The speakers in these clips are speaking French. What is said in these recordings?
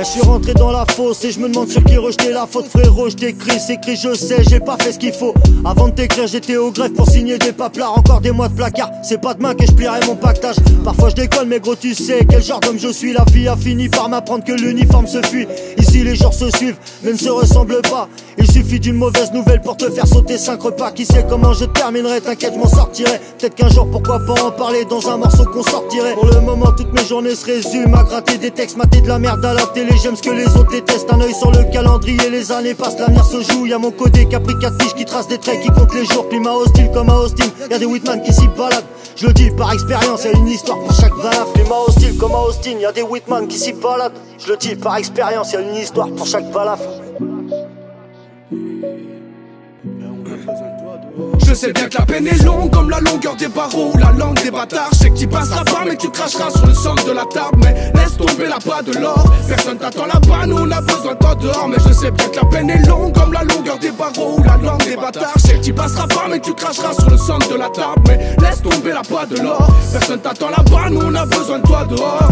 Là je suis rentré dans la fosse et je me demande sur qui rejeter la faute. Frérot je t'écris, c'est écrit je sais, j'ai pas fait ce qu'il faut. Avant de t'écrire j'étais au greffe pour signer des paplards. Encore des mois de placard, c'est pas demain que je plierai mon pactage. Parfois je déconne mais gros tu sais quel genre d'homme je suis. La vie a fini par m'apprendre que l'uniforme se fuit. Ici les jours se suivent mais ne se ressemblent pas. Il suffit d'une mauvaise nouvelle pour te faire sauter 5 repas. Qui sait comment je terminerai, t'inquiète je m'en sortirai. Peut-être qu'un jour pourquoi pas en parler dans un morceau qu'on sortirait. Pour le moment toutes mes journées se résument à gratter des textes, mater de la merde à la télé. J'aime ce que les autres détestent, un œil sur le calendrier. Les années passent, l'avenir se joue. Y'a mon côté qui a pris 4 fiches, qui trace des traits, qui compte les jours. Climat hostile comme à Austin, y'a des Whitman qui s'y baladent. Je le dis par expérience, y'a une histoire pour chaque balaf. Climat hostile comme à Austin, y'a des Whitman qui s'y baladent. Je le dis par expérience, y'a une histoire pour chaque balaf. Je sais bien que la peine est longue comme la longueur des barreaux ou la langue des bâtards. Je sais que tu passeras pas mais que tu cracheras sur le centre de la table. Mais laisse tomber la pas de l'or, personne t'attend là-bas, nous on a besoin de toi dehors. Mais je sais bien que la peine est longue comme la longueur des barreaux ou la langue des bâtards. Je sais que tu passeras pas mais que tu cracheras sur le centre de la table. Mais laisse tomber la pas de l'or, personne t'attend là-bas, nous on a besoin de toi dehors.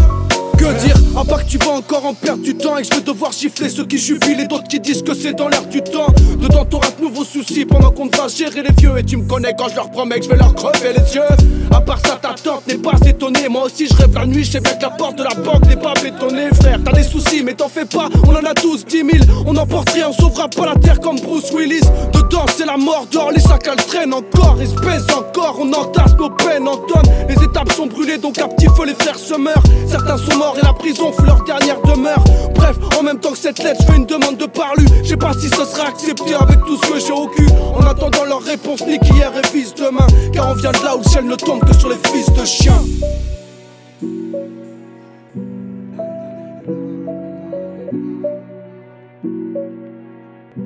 Que dire, à part que tu vas encore en perdre du temps et que je vais devoir gifler ceux qui jubilent et d'autres qui disent que c'est dans l'air du temps. Dedans t'auras de nouveaux soucis pendant qu'on va gérer les vieux. Et tu me connais quand je leur promets que je vais leur crever les yeux. À part ça ta tante n'est pas étonnée. Moi aussi je rêve la nuit, je sais bien que la porte de la banque n'est pas bétonnée. Frère t'as des soucis mais t'en fais pas, on en a tous 10 000. On emporte rien, on sauvera pas la terre comme Bruce Willis. Dedans c'est la mort dehors, les sacs elles traînent encore. Ils se baissent encore, on entasse nos peines en tonnes. Les étapes sont brûlées donc à petit feu les frères se meurent. Certains sont morts et la prison fut leur dernière demeure. Bref, en même temps que cette lettre, je fais une demande de parlu. Je sais pas si ce sera accepté avec tout ce que j'ai au cul. En attendant leur réponse, nique hier et vise demain. Car on vient de là où le ciel ne tombe que sur les fils de chiens.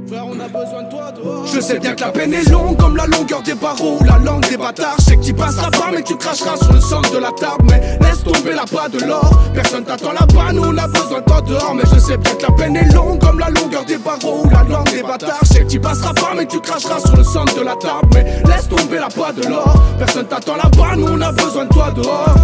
Frère, on a besoin de toi dehors. Je sais bien que la peine est longue comme la longueur des barreaux ou la langue des bâtards. Je sais que tu passeras pas mais que tu cracheras sur le centre de la table. Mais laisse tomber la pas de l'or, personne t'attend là-bas, nous on a besoin de toi dehors. Mais je sais bien que la peine est longue comme la longueur des barreaux ou la langue des bâtards. Je sais que tu passeras pas mais que tu cracheras sur le centre de la table. Mais laisse tomber la pas de l'or, personne t'attend là-bas, nous on a besoin de toi dehors.